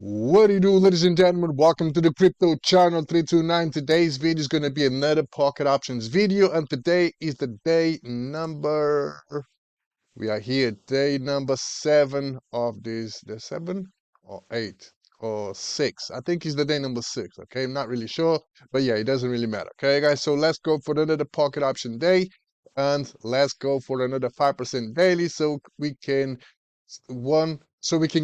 What do you do, ladies and gentlemen? Welcome to the crypto channel 329. Today's video is going to be another pocket options video, and today is the day number, we are here, day number 7 of this, the 7 or 8 or 6. I think it's the day number 6. Okay, I'm not really sure, but yeah, it doesn't really matter. Okay, guys, so let's go for another pocket option day, and let's go for another 5% daily, so we can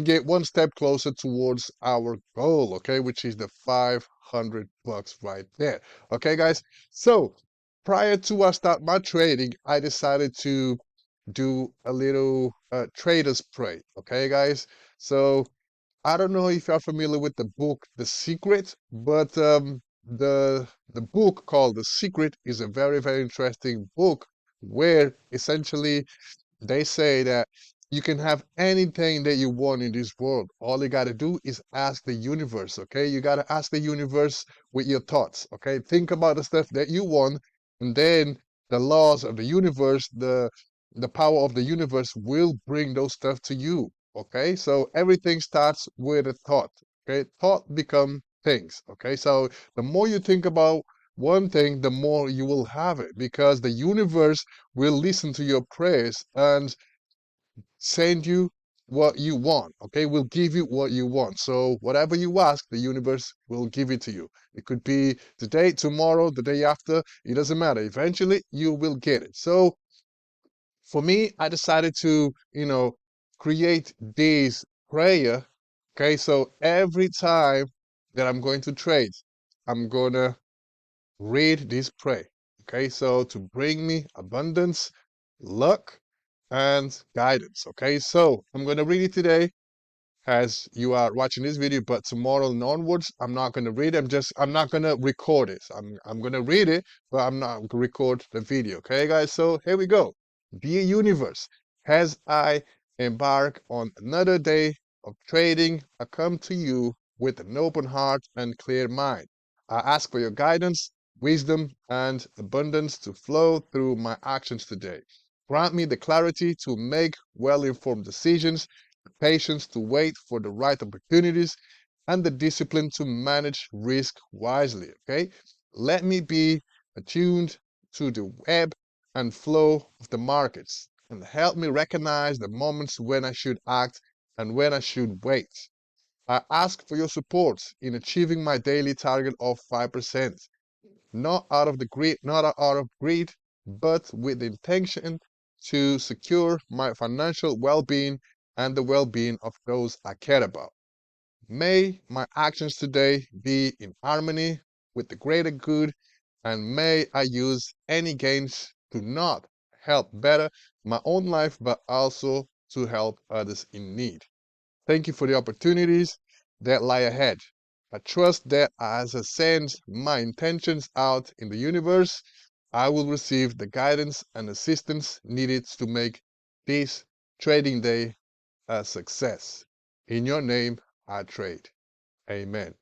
get one step closer towards our goal, okay, which is the 500 bucks right there. Okay, guys, so prior to I start my trading, I decided to do a little trader's pray. Okay, guys, so I don't know if you're familiar with the book The Secret, but the book called The Secret is a very, very interesting book where essentially they say that you can have anything that you want in this world. All you got to do is ask the universe, okay? You got to ask the universe with your thoughts, okay? Think about the stuff that you want, and then the laws of the universe, the power of the universe will bring those stuff to you, okay? So everything starts with a thought, okay? Thought become things, okay? So the more you think about one thing, the more you will have it, because the universe will listen to your prayers and send you what you want, okay? Will give you what you want. So whatever you ask, the universe will give it to you. It could be today, tomorrow, the day after, it doesn't matter. Eventually, you will get it. So for me, I decided to, create this prayer, okay? So every time that I'm going to trade, I'm gonna read this prayer, okay? So to bring me abundance, luck, and guidance, okay? So I'm going to read it today as you are watching this video, but tomorrow and onwards, I'm not going to read it. I'm not going to record it. I'm going to read it, but I'm not going to record the video, okay, guys? So here we go. Dear universe, as I embark on another day of trading, I come to you with an open heart and clear mind. I ask for your guidance, wisdom, and abundance to flow through my actions today. Grant me the clarity to make well-informed decisions, the patience to wait for the right opportunities, and the discipline to manage risk wisely. Okay? Let me be attuned to the ebb and flow of the markets, and help me recognize the moments when I should act and when I should wait. I ask for your support in achieving my daily target of 5%, not out of greed, but with the intention to secure my financial well-being and the well-being of those I care about. May my actions today be in harmony with the greater good, and may I use any gains to not help better my own life, but also to help others in need. Thank you for the opportunities that lie ahead. I trust that as I send my intentions out in the universe, I will receive the guidance and assistance needed to make this trading day a success. In your name, I trade. Amen.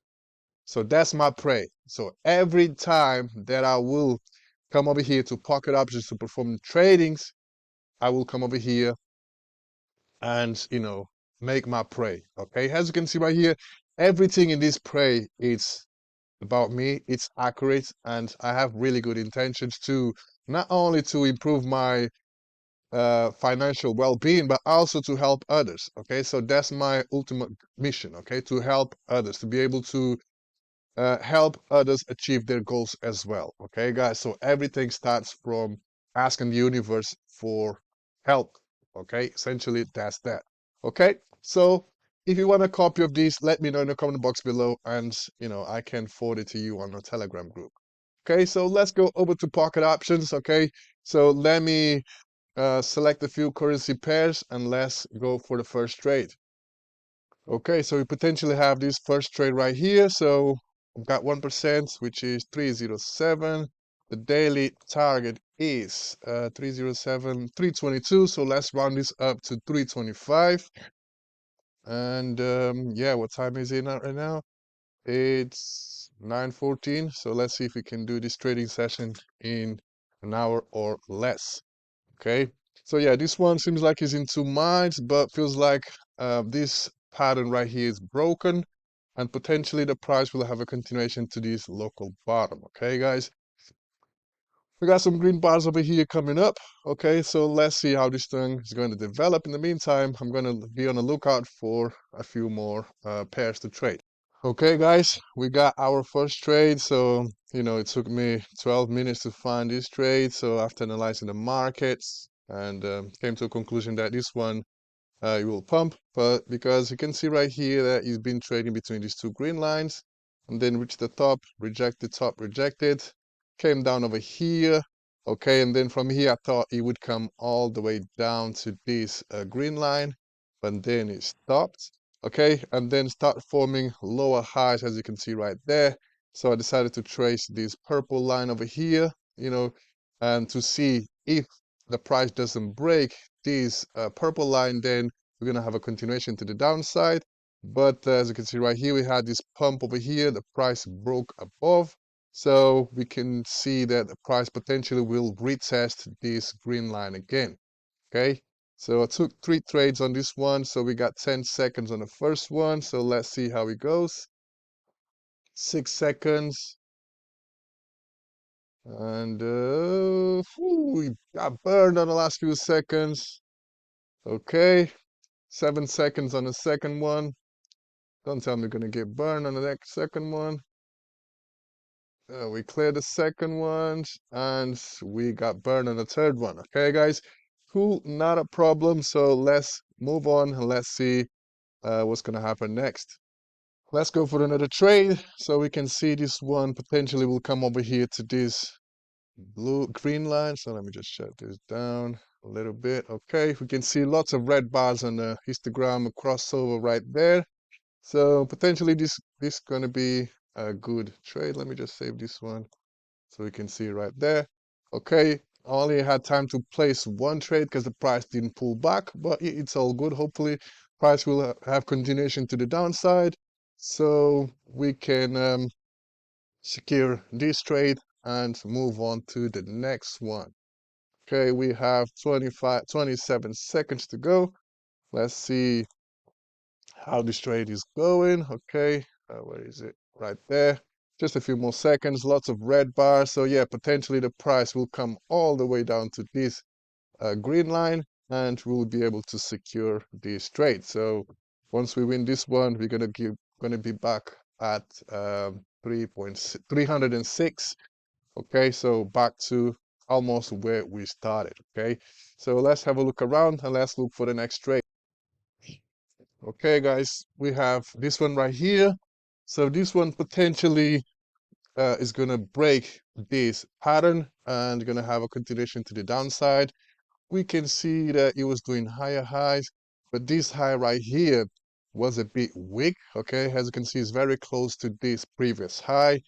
So that's my prayer. So every time that I will come over here to Pocket Options to perform tradings, I will come over here and make my pray. Okay, as you can see right here, everything in this pray is about me. It's accurate, and I have really good intentions to not only to improve my financial well-being, but also to help others. Okay, so that's my ultimate mission. Okay, to help others, to be able to help others achieve their goals as well. Okay, guys, so everything starts from asking the universe for help. Okay, essentially that's that. Okay, so if you want a copy of this, let me know in the comment box below, and I can forward it to you on the Telegram group. Okay, so let's go over to pocket options. Okay, so let me select a few currency pairs and let's go for the first trade. Okay, so we potentially have this first trade right here. So I've got 1%, which is 307. The daily target is 307, 322. So let's round this up to 325. And yeah, what time is it right now? It's 9:14. So let's see if we can do this trading session in an hour or less. Okay, so yeah, this one seems like it's in two minds, but feels like this pattern right here is broken. and potentially the price will have a continuation to this local bottom. Okay, guys. We got some green bars over here coming up. Okay, so let's see how this thing is going to develop. In the meantime, I'm going to be on the lookout for a few more pairs to trade. Okay, guys, we got our first trade. So, it took me 12 minutes to find this trade. So after analyzing the markets and came to a conclusion that this one it will pump, but because you can see right here that he's been trading between these two green lines and then reached the top, rejected, came down over here. Okay, and then from here I thought it would come all the way down to this green line, but then it stopped. Okay, and then start forming lower highs, as you can see right there. So I decided to trace this purple line over here, and to see if the price doesn't break this purple line, then we're going to have a continuation to the downside. But as you can see right here, we had this pump over here. The price broke above. So we can see that the price potentially will retest this green line again. Okay. So I took 3 trades on this one. So we got 10 seconds on the first one. So let's see how it goes. 6 seconds. And we got burned on the last few seconds. Okay. 7 seconds on the second one. Don't tell me we're gonna get burned on the next second one. We cleared the second one, and we got burned on the third one. Okay, guys, cool, not a problem. So let's move on and let's see what's gonna happen next. Let's go for another trade. So we can see this one potentially will come over here to this green line. So let me just shut this down a little bit. Okay, we can see lots of red bars on the histogram, a crossover right there. So potentially this gonna be a good trade. Let me just save this one so we can see right there. Okay, I only had time to place one trade because the price didn't pull back, but it's all good. Hopefully price will have continuation to the downside, so we can secure this trade and move on to the next one. Okay, we have 27 seconds to go. Let's see how this trade is going. Okay, where is it? Right there. Just a few more seconds. Lots of red bars. So yeah, potentially the price will come all the way down to this green line, and we'll be able to secure this trade. So once we win this one, we're gonna be back at 306. Okay, so back to almost where we started. Okay, so let's have a look around and let's look for the next trade. Okay, guys, we have this one right here. So this one potentially is going to break this pattern and going to have a continuation to the downside. We can see that it was doing higher highs, but this high right here was a bit weak. Okay, as you can see, it's very close to this previous high,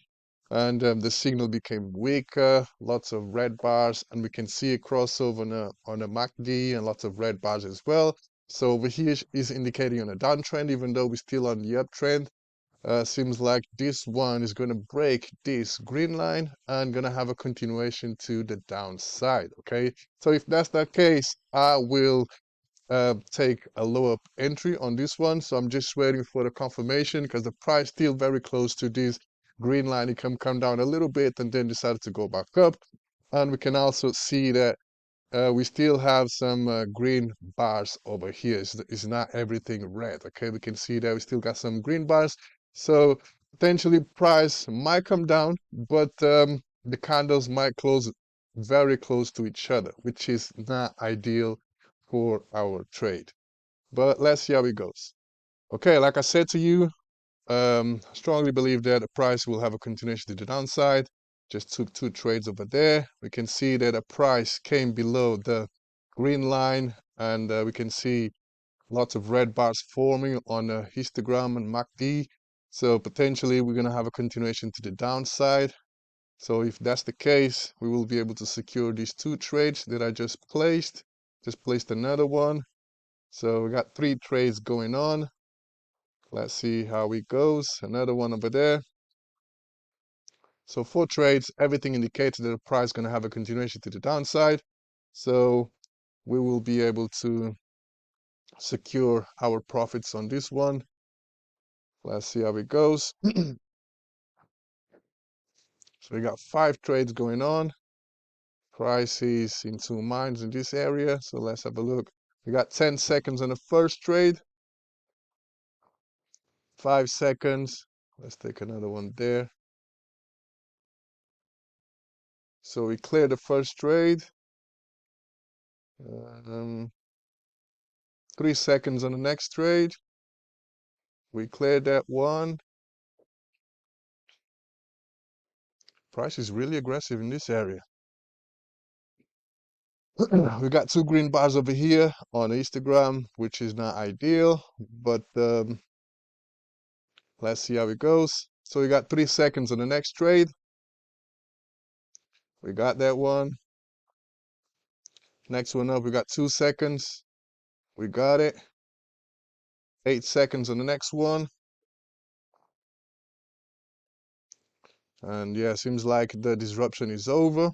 and the signal became weaker. Lots of red bars, and we can see a crossover on a MACD and lots of red bars as well. So over here is indicating on a downtrend, even though we're still on the uptrend. Seems like this one is going to break this green line and going to have a continuation to the downside. Okay, so if that's the case, I will take a lower entry on this one. So I'm just waiting for the confirmation because the price still very close to this green line. It can come down a little bit and then decided to go back up. And we can also see that we still have some green bars over here. It's not everything red. Okay, we can see that we still got some green bars. So potentially price might come down, but the candles might close very close to each other, which is not ideal for our trade. But let's see how it goes. Okay, like I said to you, strongly believe that the price will have a continuation to the downside. Just took 2 trades over there. We can see that the price came below the green line, and we can see lots of red bars forming on the histogram and MACD. So potentially we're going to have a continuation to the downside. So if that's the case, we will be able to secure these 2 trades that I just placed. Just placed another one. So we got 3 trades going on. Let's see how it goes. Another one over there. So 4 trades, everything indicates that the price is going to have a continuation to the downside. So we will be able to secure our profits on this one. Let's see how it goes. So we got 5 trades going on. Price is in 2 minds in this area. So let's have a look. We got 10 seconds on the first trade. 5 seconds. Let's take another one there. So we cleared the first trade. 3 seconds on the next trade. We cleared that one. Price is really aggressive in this area. We got 2 green bars over here on Instagram, which is not ideal, but let's see how it goes. So we got 3 seconds on the next trade. We got that one. Next one up, we got 2 seconds. We got it. 8 seconds on the next one. And yeah, seems like the disruption is over.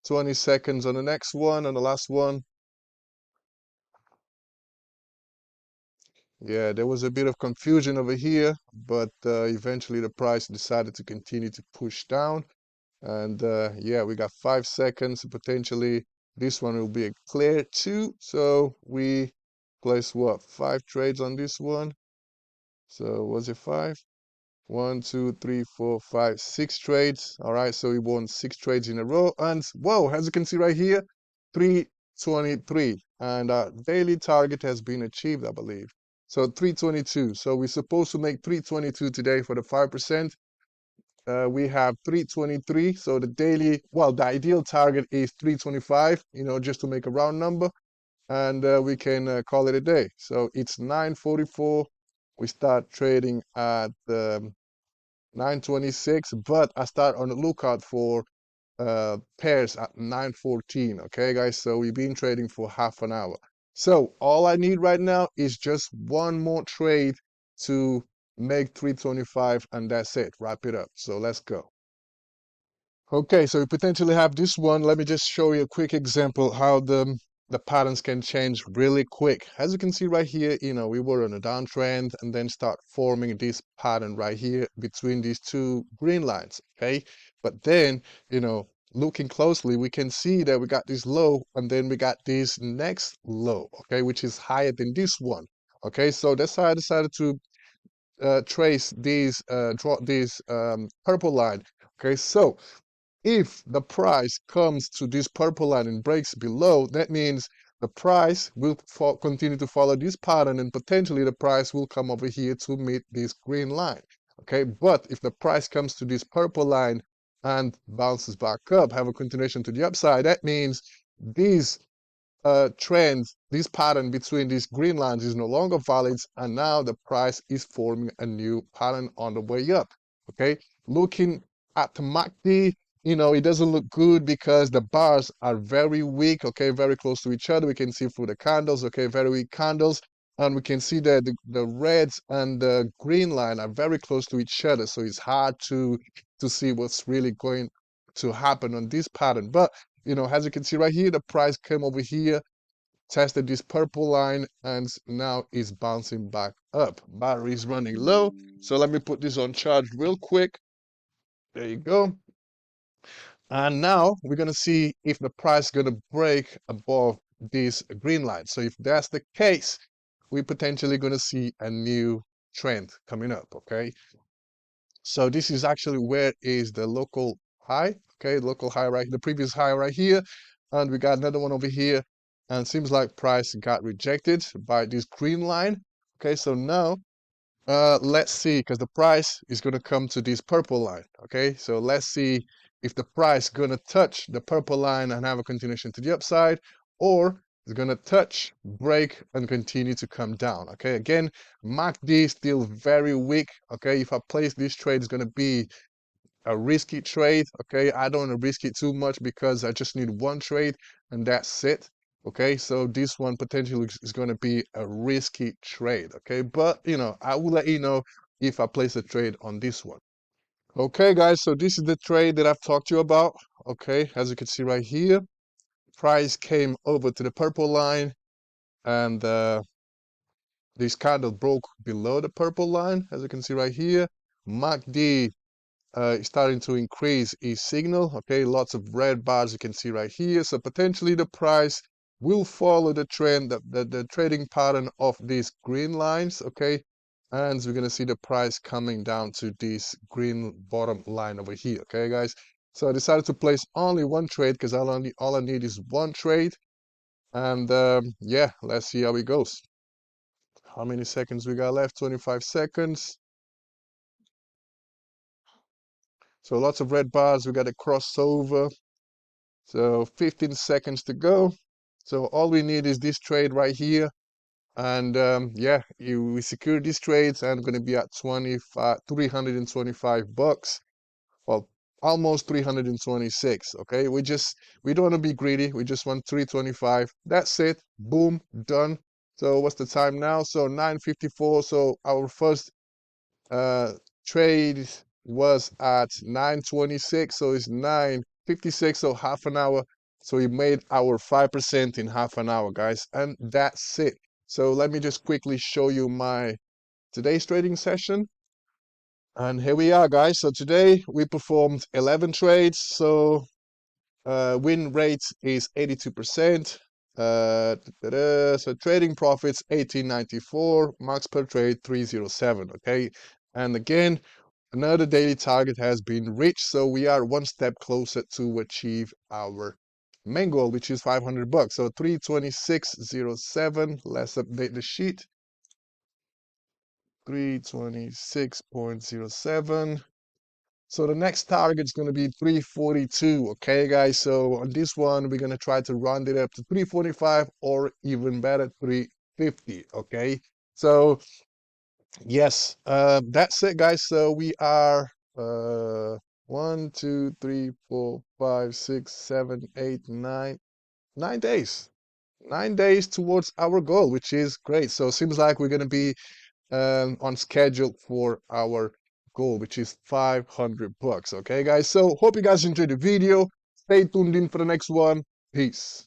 20 seconds on the next one, and the last one. Yeah, there was a bit of confusion over here, but eventually the price decided to continue to push down. And yeah, we got 5 seconds. Potentially this one will be a clear too. So we place what? 5 trades on this one. So was it 5? 1, 2, 3, 4, 5, 6 trades. All right, so we won 6 trades in a row. And whoa, as you can see right here, 323. And our daily target has been achieved, I believe. So 322. So we're supposed to make 322 today for the 5%. We have 323. So the daily, well, the ideal target is 325, just to make a round number. And we can call it a day. So it's 9:44. We start trading at 9:26, but I start on the lookout for pairs at 9:14. Okay, guys, so we've been trading for half an hour. So all I need right now is just one more trade to make 325, and that's it. Wrap it up. So let's go. Okay, so we potentially have this one. Let me just show you a quick example how the patterns can change really quick. As you can see right here, we were on a downtrend and then start forming this pattern right here between these 2 green lines, okay? But then, looking closely, we can see that we got this low and then we got this next low, okay, which is higher than this one, okay? So that's how I decided to trace these, draw this purple line, okay? So if the price comes to this purple line and breaks below, that means the price will continue to follow this pattern, and potentially the price will come over here to meet this green line. Okay, but if the price comes to this purple line and bounces back up, have a continuation to the upside, that means these trends, this pattern between these green lines is no longer valid, and now the price is forming a new pattern on the way up. Okay, looking at the MACD, it doesn't look good because the bars are very weak, okay, very close to each other. We can see through the candles, okay, very weak candles, and we can see that the reds and the green line are very close to each other, so it's hard to see what's really going to happen on this pattern. But as you can see right here, the price came over here, tested this purple line, and now is bouncing back up. Battery is running low, so let me put this on charge real quick. There you go. And now we're going to see if the price is going to break above this green line. So if that's the case, we're potentially going to see a new trend coming up, okay? So this is actually where is the local high, okay? Local high right, the previous high right here. And we got another one over here. And it seems like price got rejected by this green line. Okay, so now let's see, because the price is going to come to this purple line. Okay, so let's see if the price going to touch the purple line and have a continuation to the upside, or it's going to touch, break, and continue to come down. Okay, again, MACD still very weak. Okay, if I place this trade, it's going to be a risky trade. Okay, I don't want to risk it too much because I just need one trade and that's it. Okay, so this one potentially is going to be a risky trade. Okay, but I will let you know if I place a trade on this one. Okay, guys, so this is the trade that I've talked to you about. Okay, as you can see right here, price came over to the purple line and this candle broke below the purple line, as you can see right here. MACD is starting to increase its signal. Okay, lots of red bars you can see right here. So potentially the price will follow the trend, the trading pattern of these green lines. Okay, and we're gonna see the price coming down to this green bottom line over here. Okay, guys. So I decided to place only one trade because all I need is one trade. And yeah, let's see how it goes. How many seconds we got left? 25 seconds. So lots of red bars. We got a crossover. So 15 seconds to go. So all we need is this trade right here. And yeah, we secure these trades and going to be at 325 bucks. Well, almost 326. Okay, we don't want to be greedy. We just want 325. That's it. Boom, done. So what's the time now? So 9:54. So our first uh, trade was at 9:26, so it's 9:56, so half an hour. So we made our 5% in half an hour, guys, and that's it. So let me just quickly show you my today's trading session. And here we are, guys. So today we performed 11 trades. So win rate is 82%. So trading profits 1894, max per trade 307. Okay, and again, another daily target has been reached, so we are one step closer to achieve our main goal, which is 500 bucks. So 326.07. Let's update the sheet. 326.07. So the next target is going to be 342. Okay, guys. So on this one, we're going to try to round it up to 345 or even better, 350. Okay. So yes, that's it, guys. So we are 1, 2, 3, 4, 5, 6, 7, 8, 9, 9 days. 9 days towards our goal, which is great. So it seems like we're going to be on schedule for our goal, which is 500 bucks. Okay, guys. So hope you guys enjoyed the video. Stay tuned in for the next one. Peace.